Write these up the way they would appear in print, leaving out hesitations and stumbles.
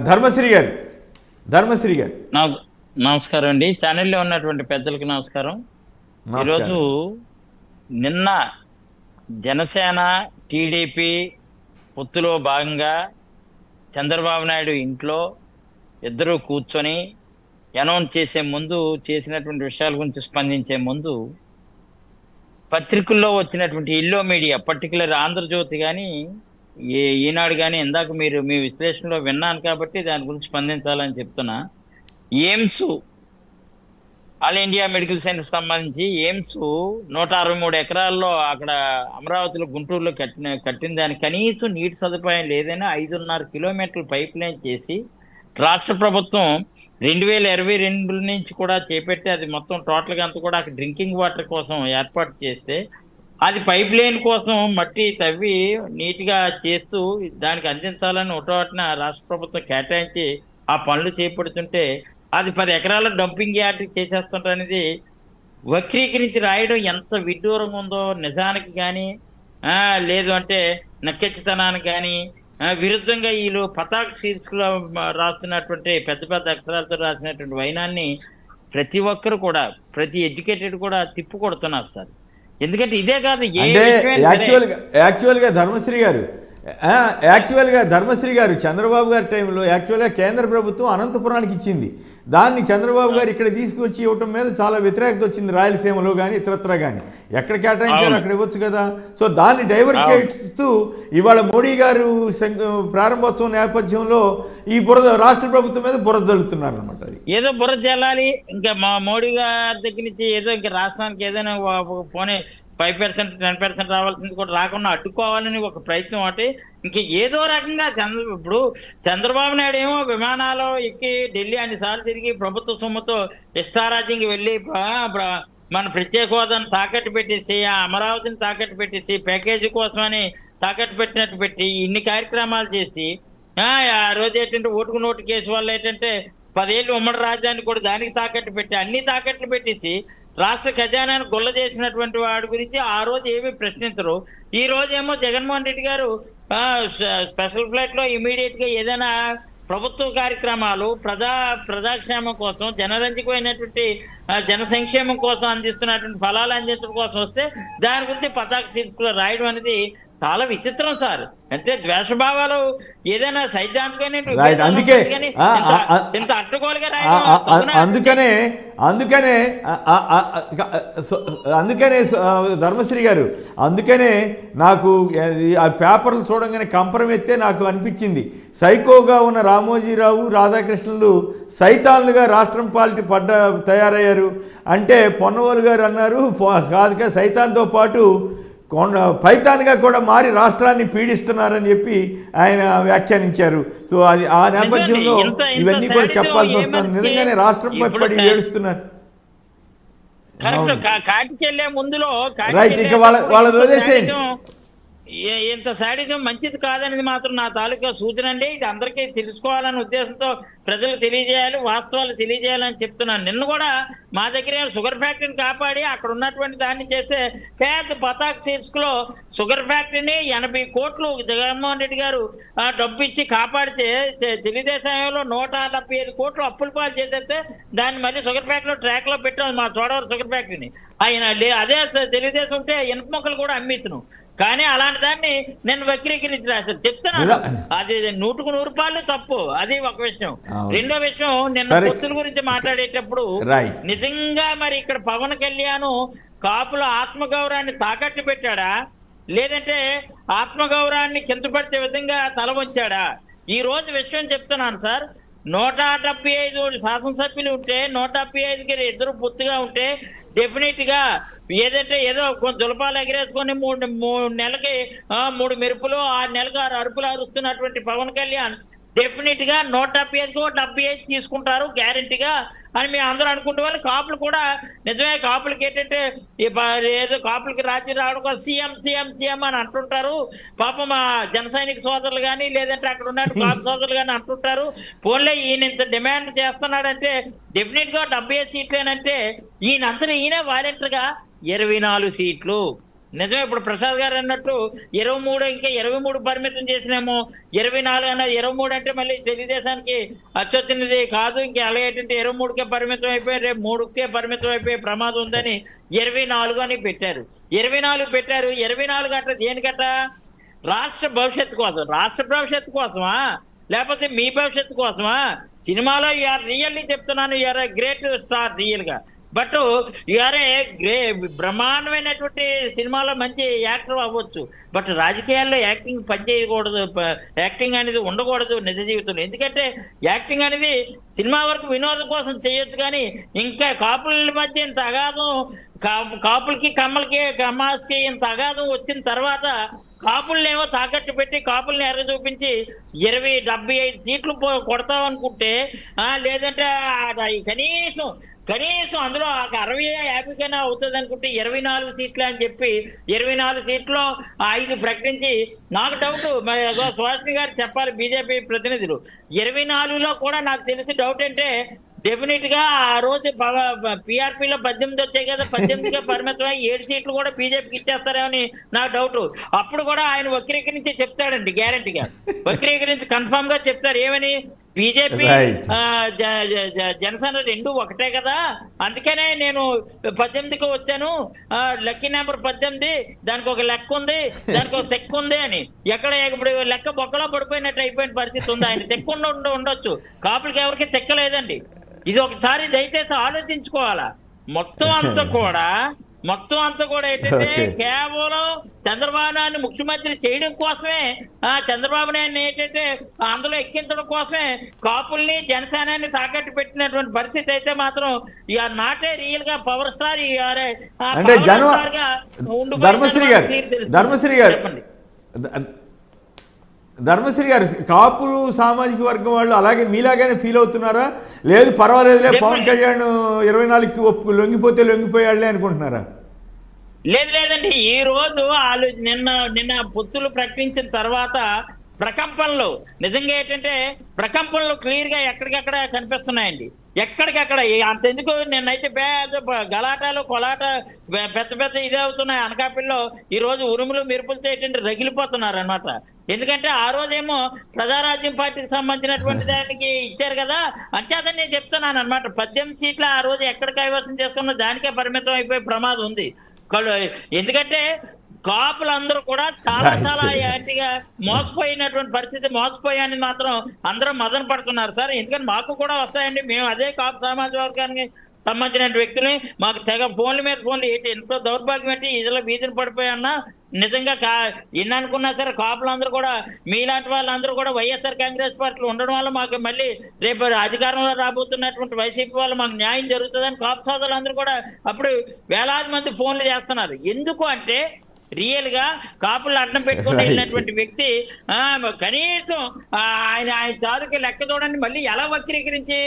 ధర్మశ్రీ గారు ధర్మశ్రీ గారు నమస్కారం అండి. ఛానల్లో ఉన్నటువంటి పెద్దలకి నమస్కారం. ఈరోజు నిన్న జనసేన టీడీపీ పొత్తులో భాగంగా చంద్రబాబు నాయుడు ఇంట్లో ఇద్దరు కూర్చొని అనౌన్స్ చేసే ముందు చేసినటువంటి విషయాల గురించి స్పందించే ముందు పత్రికల్లో వచ్చినటువంటి ఇల్లో మీడియా, పర్టికులర్ ఆంధ్రజ్యోతి కానీ ఈనాడు కానీ ఇందాక మీరు మీ విశ్లేషణలో విన్నాను కాబట్టి దాని గురించి స్పందించాలని చెప్తున్నా. AIIMS, all India medical science సంబంధించి ఎయిమ్స్ 163 ఎకరాల్లో అక్కడ అమరావతిలో గుంటూరులో కట్టిన దానికి కనీసం నీటి సదుపాయం లేదని 5.5 కిలోమీటర్లు పైప్ లైన్ చేసి రాష్ట్ర ప్రభుత్వం 2022 నుంచి కూడా చేపట్టి అది మొత్తం టోటల్గా అంతా కూడా అక్కడ డ్రింకింగ్ వాటర్ కోసం ఏర్పాటు చేస్తే అది పైప్ లైన్ కోసం మట్టి తవ్వి నీట్గా చేస్తూ దానికి అందించాలని ఒకటోటిన రాష్ట్ర ప్రభుత్వం కేటాయించి ఆ పనులు చేపడుతుంటే అది 10 ఎకరాల డంపింగ్ యార్డ్ చేసేస్తుంటనేది వక్రీకరించి రాయడం ఎంత విడ్డూరంగా ఉందో నిజానికి కానీ లేదు అంటే నక్కెచ్చితనానికి కానీ విరుద్ధంగా వీళ్ళు పతాక శీర్షికలో రాస్తున్నటువంటి పెద్ద పెద్ద అక్షరాలతో రాసినటువంటి వైనాన్ని ప్రతి ఒక్కరు కూడా, ప్రతి ఎడ్యుకేటెడ్ కూడా తిప్పు కొడుతున్నారు సార్. ఎందుకంటే ఇదే కాదు, యాక్చువల్గా ధర్మశ్రీ గారు చంద్రబాబు గారి టైంలో యాక్చువల్గా కేంద్ర ప్రభుత్వం అనంతపురానికి ఇచ్చింది. దాన్ని చంద్రబాబు గారు ఇక్కడ తీసుకొచ్చి ఇవ్వటం మీద చాలా వ్యతిరేకత వచ్చింది, రాయలసీమలో కానీ ఇతరత్ర కానీ. ఎక్కడ కేటాయించారు అక్కడ ఇవ్వచ్చు కదా. సో దాన్ని డైవర్ట్ చేస్తూ ఇవాళ మోడీ గారు ప్రారంభోత్సవం నేపథ్యంలో ఈ రాష్ట్ర ప్రభుత్వం మీద బురద జల్లుతున్నారు అనమాట. ఏదో బురద జల్లాలి, ఇంకా మా మోడీ గారి దగ్గర నుంచి ఏదో ఇంకా రాష్ట్రానికి ఏదైనా పోనీ 5% 10% రావాల్సింది కూడా రాకుండా అడ్డుకోవాలని ఒక ప్రయత్నం ఒకటి. ఇంక ఏదో రకంగా ఇప్పుడు చంద్రబాబు నాయుడు ఏమో విమానాలు ఎక్కి ఢిల్లీ అన్నిసార్లు తిరిగి ప్రభుత్వ సొమ్ముతో ఇష్టారాజ్యంకి వెళ్ళి మన ప్రత్యేక హోదాను తాకట్టు పెట్టేసి, ఆ అమరావతిని తాకట్టు పెట్టేసి, ప్యాకేజీ కోసమని తాకట్టు పెట్టినట్టు పెట్టి ఇన్ని కార్యక్రమాలు చేసి ఆ రోజు ఏంటంటే ఓటుకు నోటు కేసు వల్ల ఏంటంటే 10 ఏళ్ళు ఉమ్మడి రాజ్యాన్ని కూడా దానికి తాకట్టు పెట్టి అన్ని తాకట్లు పెట్టేసి రాష్ట్ర ఖజానాను గొల్ల చేసినటువంటి వాడి గురించి ఆ రోజు ఏమీ ప్రశ్నించరు. ఈ రోజు ఏమో జగన్మోహన్ రెడ్డి గారు స్పెషల్ ఫ్లైట్లో ఇమీడియట్గా ఏదైనా ప్రభుత్వ కార్యక్రమాలు ప్రజాక్షేమం కోసం, జనరంజకమైనటువంటి జన సంక్షేమం కోసం అందిస్తున్నటువంటి ఫలాలు అందించడం కోసం వస్తే దాని గురించి పతాక శీర్షికలో రాయడం అనేది చాలా విచిత్రం సార్. అంటే ద్వేషభావాలు ఏదైనా సైద్ధాంతికమైన అడ్డుకోలుగా అందుకనే ధర్మశ్రీ గారు, అందుకనే నాకు ఆ పేపర్లు చూడంగానే కంపరమెత్తే నాకు అనిపించింది. సైకోగా ఉన్న రామోజీరావు, రాధాకృష్ణులు సైతాన్లుగా రాష్ట్రం పాలిటీ తయారయ్యారు అంటే పొన్నవోలు గారు అన్నారు. కాదుగా సైతాన్తో పాటు పైతాన్గా కూడా మారి రాష్ట్రాన్ని పీడిస్తున్నారని చెప్పి ఆయన వ్యాఖ్యానించారు. సో అది ఆ నేపథ్యంలో ఇవన్నీ కూడా చెప్పాల్సి వస్తుంది. నిజంగానే రాష్ట్రంపై పడి ఏడుస్తున్నారు. కాటికెళ్లే ముందులో రైట్, ఇక వాళ్ళ వదిలేసేయండి. ఇంత సాడిజం మంచిది కాదనేది మాత్రం నా తాలూకా సూచన అండి. ఇది అందరికీ తెలుసుకోవాలనే ఉద్దేశంతో ప్రజలకు తెలియజేయాలి, వాస్తవాలు తెలియజేయాలని చెప్తున్నాను. నిన్న కూడా మా దగ్గర షుగర్ ఫ్యాక్టరీని కాపాడి అక్కడ ఉన్నటువంటి దాన్ని చేస్తే పేద పతాక శీర్షికలో షుగర్ ఫ్యాక్టరీని 80 కోట్లు జగన్మోహన్ రెడ్డి గారు డబ్బు ఇచ్చి కాపాడితే తెలుగుదేశంలో 175 కోట్లు అప్పుల పాలు చేసేస్తే దాన్ని మళ్ళీ షుగర్ ఫ్యాక్టరీలో ట్రాక్లో పెట్టాం, మా చోడవరం షుగర్ ఫ్యాక్టరీని. ఆయన అదే తెలుగుదేశం ఉంటే ఇనుప మొక్కలు కూడా అమ్మిస్తున్నాం. కానీ అలాంటి దాన్ని నేను వక్రీకరించి రాశాను. చెప్తున్నాను, అది 100కు 100 రూపాయలు తప్పు. అది ఒక విషయం. రెండో విషయం, నిన్న పొత్తుల గురించి మాట్లాడేటప్పుడు నిజంగా మరి ఇక్కడ పవన్ కళ్యాణ్ కాపుల ఆత్మగౌరవాన్ని తాకట్టు పెట్టాడా, లేదంటే ఆత్మగౌరవాన్ని కిందపడితే విధంగా తల వంచాడా? ఈ రోజు విషయం చెప్తున్నాను సార్. 175 శాసనసభ్యులు ఉంటే 175కి ఇద్దరు పొత్తుగా ఉంటే డెఫినెట్ గా ఏదంటే ఏదో దులపాలు ఎగరేసుకొని 3 నెలలకి 3 మెరుపులు, 6 నెలలకు 6 అరుపులు అరుస్తున్నటువంటి పవన్ కళ్యాణ్ డెఫినెట్ గా 175కి 75 తీసుకుంటారు గ్యారంటీగా అని మేము అందరూ అనుకుంటే వాళ్ళు కాపులు కూడా నిజమే. కాపులకి ఏంటంటే ఏదో కాపులకి రాజ్యం రావడం కోసం సీఎం సీఎం సీఎం అని అంటుంటారు. పాపం మా జన సైనిక సోదరులు కానీ లేదంటే అక్కడ ఉన్న కాపు సోదరులు కానీ అంటుంటారు. పోన్లే ఈయన ఇంత డిమాండ్ చేస్తున్నాడంటే డెఫినెట్ గా 75 సీట్లేనంటే ఈయనంతా ఈయన వాలంటీర్గా 24 సీట్లు నిజమే. ఇప్పుడు ప్రసాద్ గారు అన్నట్టు 23 ఇంకా 23 పరిమితం చేసినేమో, 24 అన్న 23 అంటే మళ్ళీ తెలుగుదేశానికి అచ్చొచ్చినది కాదు. ఇంకా అలాగేంటంటే 23కే పరిమితం అయిపోయి రేపు 3కే పరిమితం అయిపోయే ప్రమాదం ఉందని 24 అని పెట్టారు. 24 పెట్టారు. 24 అట్లా దేనికట? రాష్ట్ర భవిష్యత్తు కోసం. రాష్ట్ర భవిష్యత్తు కోసమా లేకపోతే మీ భవిష్యత్తు కోసమా? సినిమాలో యూఆర్ రియల్లీ చెప్తున్నాను, you're a great star real గా. బట్ యూఆర్ ఏ బ్రహ్మాండమైనటువంటి సినిమాలో మంచి యాక్టర్ అవ్వచ్చు. బట్ రాజకీయాల్లో యాక్టింగ్ పనిచేయకూడదు, యాక్టింగ్ అనేది ఉండకూడదు నిజ జీవితంలో. ఎందుకంటే యాక్టింగ్ అనేది సినిమా వరకు వినోదం కోసం చేయొచ్చు, కానీ ఇంకా కాపుల మధ్య ఇంత అగాధం, కాపులకి కమ్మాస్కి ఇంత అగాధం వచ్చిన తర్వాత కాపులనేమో తాకట్టు పెట్టి కాపుల్ని ఎర్ర చూపించి 75 సీట్లు కొడతాం అనుకుంటే, లేదంటే కనీసం అందులో 60-50 కన్నా అవుతుంది అనుకుంటే 24 సీట్లు అని చెప్పి 24 సీట్లో 5 ప్రకటించి, నాకు డౌట్, సుహాసిని గారు చెప్పాలి బీజేపీ ప్రతినిధులు, 24లో కూడా నాకు తెలిసి డౌట్ అంటే డెఫినెట్ గా ఆ రోజు పిఆర్పీలో 18 వచ్చాయి కదా, 18గా పరిమితమై 7 సీట్లు కూడా బీజేపీకి ఇచ్చేస్తారేమని నా డౌట్. అప్పుడు కూడా ఆయన వక్రీకరించి చెప్తాడండి, గ్యారంటీగా వక్రీకరించి కన్ఫర్మ్ గా చెప్తారు. ఏమని? బీజేపీ జనసేన రెండు ఒకటే కదా, అందుకనే నేను 18కి వచ్చాను, లక్కీ నెంబర్ 18, దానికి ఒక లెక్క ఉంది, దానికి ఒక తెక్క ఉంది అని. ఎక్కడ ఇప్పుడు లెక్క బొక్కలో పడిపోయినట్టు అయిపోయిన పరిస్థితి ఉంది. ఆయన తెక్కుండా ఉండొచ్చు, కాపులకి ఎవరికి తెక్కలేదండి. ఇది ఒకసారి దయచేసి ఆలోచించుకోవాలా. మొత్తం అంతా కూడా ఏంటంటే కేవలం చంద్రబాబు నాయుడు ముఖ్యమంత్రి చేయడం కోసమే, చంద్రబాబు నాయుడు ఏంటంటే అందులో ఎక్కించడం కోసమే కాపుల్ని జనసేనాన్ని తాకట్టు పెట్టినటువంటి పరిస్థితి అయితే మాత్రం ఇఆర్ నాట్ ఏ రియల్ గా పవర్ స్టార్. అంటే ధర్మశ్రీ గారు కాపులు సామాజిక వర్గం వాళ్ళు అలాగే మీలాగానే ఫీల్ అవుతున్నారా? లేదు పర్వాలేదులే, పవన్ కళ్యాణ్ 24కి లొంగిపోయాడులే అనుకుంటున్నారా? లేదండి, ఈ రోజు వాళ్ళు నిన్న పొత్తులు ప్రకటించిన తర్వాత ప్రకంపనలు నిజంగా ఏంటంటే ప్రకంపనలు క్లియర్ గా ఎక్కడికక్కడ కనిపిస్తున్నాయండి. ఎక్కడికక్కడ అంతెందుకు నిన్నైతే గలాటాలు కొలాట పెద్ద ఇదే అవుతున్నాయి. అనకాపల్లిలో ఈ రోజు ఉరుములు మెరుపులతో ఏంటంటే రగిలిపోతున్నారు అనమాట. ఎందుకంటే ఆ రోజేమో ప్రజారాజ్యం పార్టీకి సంబంధించినటువంటి దానికి ఇచ్చారు కదా, అంతేదని నేను చెప్తున్నాను అనమాట. 18 సీట్లు ఆ రోజు ఎక్కడ కైవసం చేసుకున్నా దానికే పరిమితం అయిపోయే ప్రమాదం ఉంది. ఎందుకంటే కాపులందరూ కూడా చాలా యాంటీగా మోసపోయినటువంటి పరిస్థితి, మోసపోయాని మాత్రం అందరూ మదన పడుతున్నారు సార్. ఎందుకంటే మాకు కూడా వస్తాయండి, మేము అదే కాపు సామాజిక వర్గానికి సంబంధించిన వ్యక్తులని మాకు తెగ ఫోన్ల మీద ఫోన్లు ఏంటి ఎంతో దౌర్భాగ్యం ఏంటి ఇదిలో వీధిని పడిపోయన్నా నిజంగా ఎన్ని అనుకున్నా సరే కాపులందరూ కూడా మీలాంటి వాళ్ళందరూ కూడా వైఎస్ఆర్ కాంగ్రెస్ పార్టీలో ఉండడం వల్ల మాకు మళ్ళీ రేపు అధికారంలో రాబోతున్నటువంటి వైసీపీ వాళ్ళు మాకు న్యాయం జరుగుతుందని కాపు సోదరులందరూ కూడా అప్పుడు వేలాది మంది ఫోన్లు చేస్తున్నారు. ఎందుకు అంటే రియల్ గా కాపులు అడ్డం పెట్టుకుని వెళ్ళినటువంటి వ్యక్తి కనీసం ఆయన చాదుకి లెక్క చూడండి. మళ్ళీ ఎలా వక్రీకరించి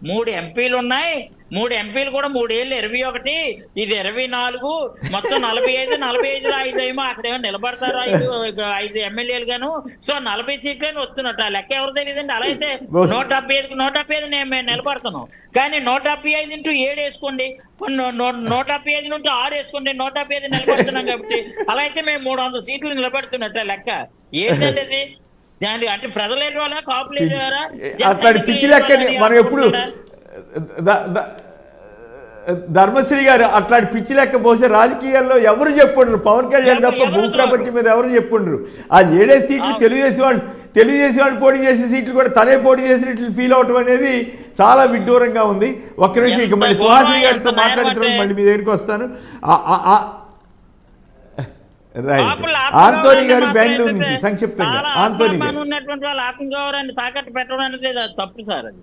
3 ఎంపీలు ఉన్నాయి, 3 ఎంపీలు కూడా 3 ఏళ్ళు 21, ఇది 24, మొత్తం 45లో 5 ఏమో అక్కడేమో నిలబడతారు, 5 ఎమ్మెల్యేలు గాను. సో 40 సీట్లని వస్తున్నట్టు ఆ లెక్క ఎవరు తెలియదండి. అలా అయితే 175 మేము నిలబడుతున్నాం, కానీ 175 × 7 వేసుకోండి, 175 నుండి 6 వేసుకోండి, 175 నిలబడుతున్నాం. కాబట్టి అలా అయితే మేము 300 సీట్లు నిలబడుతున్నట్టు లెక్క ఏంటంటే అది దాని అంటే ప్రజలేని వాళ్ళ కాపులేని వారా? అట్లాంటి పిచ్చి లెక్కని మనం ఎప్పుడు ధర్మశ్రీ గారు అట్లాంటి పిచ్చి లెక్క బహుశా రాజకీయాల్లో ఎవరు చెప్పుండ్రు, పవన్ కళ్యాణ్ తప్ప భూప్రపంచం మీద ఎవరు చెప్పుండ్రు. ఆ 7 సీట్లు తెలుగుదేశం వాళ్ళు పోటీ చేసే సీట్లు కూడా తనే పోటీ చేసినట్లు ఫీల్ అవటం అనేది చాలా విడ్డూరంగా ఉంది. ఒక్క నిమిషం, ఇక మళ్ళీ సుహాసిని గారితో మాట్లాడిన తర్వాత మళ్ళీ మీ దగ్గరికి వస్తాను. రైట్, ఆంటోనీ గారు బెంగళూరు నుంచి సంక్షిప్తంగా. ఆంటోనీ గారు ఉన్నటువంటి వాళ్ళ ఆత్మగౌరవాన్ని తాకట్టు పెట్టడం అనేది తప్పు సార్. అది